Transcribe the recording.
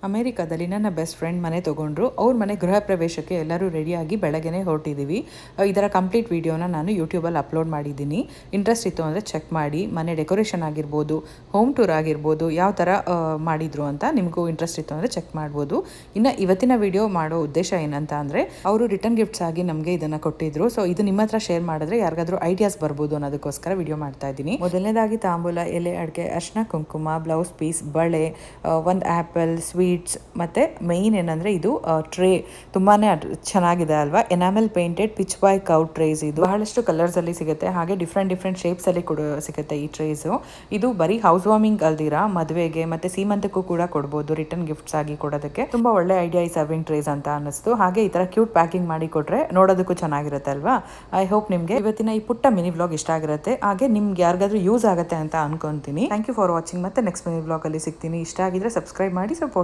ಅಮೇರಿಕಾದಲ್ಲಿ ನನ್ನ best friend ಮನೆ ತೊಗೊಂಡ್ರು. ಅವ್ರ ಮನೆ ಗೃಹ ಪ್ರವೇಶಕ್ಕೆ ಎಲ್ಲರೂ ರೆಡಿಯಾಗಿ ಬೆಳಗ್ಗೆನೇ ಹೊರಟಿದ್ದೀವಿ. ಇದರ ಕಂಪ್ಲೀಟ್ ವಿಡಿಯೋನ ನಾನು ಯೂಟ್ಯೂಬಲ್ಲಿ ಅಪ್ಲೋಡ್ ಮಾಡಿದ್ದೀನಿ. ಇಂಟ್ರೆಸ್ಟ್ ಇತ್ತು ಅಂದರೆ ಚೆಕ್ ಮಾಡಿ. ಮನೆ ಡೆಕೋರೇಷನ್ ಆಗಿರ್ಬೋದು, ಹೋಮ್ ಟೂರ್ ಆಗಿರ್ಬೋದು, ಯಾವ ಥರ ಮಾಡಿದ್ರು ಅಂತ ನಿಮಗೂ ಇಂಟ್ರೆಸ್ಟ್ ಇತ್ತು ಅಂದರೆ ಚೆಕ್ ಮಾಡ್ಬೋದು. ಇನ್ನು ಇವತ್ತಿನ ವಿಡಿಯೋ ಮಾಡೋ ಉದ್ದೇಶ ಏನಂತ ಅಂದರೆ, ಅವರು ರಿಟರ್ನ್ ಗಿಫ್ಟ್ಸ್ ಆಗಿ ನಮಗೆ ಇದನ್ನು ಕೊಟ್ಟಿದ್ರು. ಸೊ ಇದು ನಿಮ್ಮ ಹತ್ರ ಶೇರ್ ಮಾಡಿದ್ರೆ ಯಾರಿಗಾದ್ರೂ ಐಡಿಯಾಸ್ ಬರ್ಬೋದು ಅನ್ನೋದಕ್ಕೋಸ್ಕರ ವಿಡಿಯೋ ಮಾಡ್ತಾ ಇದ್ದೀನಿ. ಮೊದಲನೇದಾಗಿ ತಾಂಬೂಲ, ಎಲೆ, ಅಡಿಕೆ, ಅರ್ಶಿನ, ಕುಂಕುಮ, ಬ್ಲೌಸ್ ಪೀಸ್, ಬಳೆ, ಒಂದು ಆ್ಯಪಲ್, ಸ್ವೀಟ್ಸ್, ಮತ್ತು ಮೇಯ್ನ್ ಏನಂದರೆ ಇದು ಟ್ರೇ ತುಂಬಾ ಚೆನ್ನಾಗಿದೆ ಅಲ್ವಾ. ಎನಾಮೆಲ್ ಪೇಂಟೆಡ್ ಪಿಚ್ ಬಾಯ್ ಕೌ ಟ್ರೇಸ್. ಇದು ಬಹಳಷ್ಟು ಕಲರ್ಸಲ್ಲಿ ಸಿಗುತ್ತೆ, ಹಾಗೆ ಡಿಫ್ರೆಂಟ್ ಶೇಪ್ಸಲ್ಲಿ ಕೂಡ ಸಿಗುತ್ತೆ ಈ ಟ್ರೇಸು. ಇದು ಬರೀ ಹೌಸ್ ವಾರ್ಮಿಂಗ್ ಅಲ್ದಿರಾ ಮದುವೆಗೆ ಮತ್ತು ಸೀಮಂತಕ್ಕೂ ಕೂಡ ಕೊಡ್ಬೋದು, ರಿಟರ್ನ್ ಗಿಫ್ಟ್ಸ್ ಆಗಿ ಕೊಡೋದಕ್ಕೆ. ತುಂಬ ಒಳ್ಳೆ ಐಡಿಯಾ ಈ ಸರ್ವಿಂಗ್ ಟ್ರೇಸ್ ಅಂತ ಅನ್ನಿಸ್ತು. ಹಾಗೆ ಈ ಥರ ಕ್ಯೂಟ್ ಪ್ಯಾಕಿಂಗ್ ಮಾಡಿ ಕೊಟ್ಟರೆ ನೋಡೋದಕ್ಕೂ ಚೆನ್ನಾಗಿರುತ್ತೆ ಅಲ್ವಾ. ಐ ಹೋಪ್ ನಿಮಗೆ ಇವತ್ತಿನ ಈ ಪುಟ್ಟ ಮಿನಿ ವ್ಲಾಗ್ ಇಷ್ಟ ಆಗಿರುತ್ತೆ, ಹಾಗೆ ನಿಮ್ಗೆ ಯಾರಿಗಾದ್ರೂ ಯೂಸ್ ಆಗುತ್ತೆ ಅಂತ ಅನ್ಕೊಂತೀನಿ. Thank you for watching. ಮತ್ತೆ ನೆಕ್ಸ್ಟ್ ಮಿನಿ ವ್ಲಾಗಲ್ಲಿ ಸಿಗ್ತೀನಿ. ಇಷ್ಟ ಆಗಿದ್ರೆ ಸಬ್ಸ್ಕ್ರೈಬ್ ಮಾಡಿ, ಸಪೋರ್ಟ್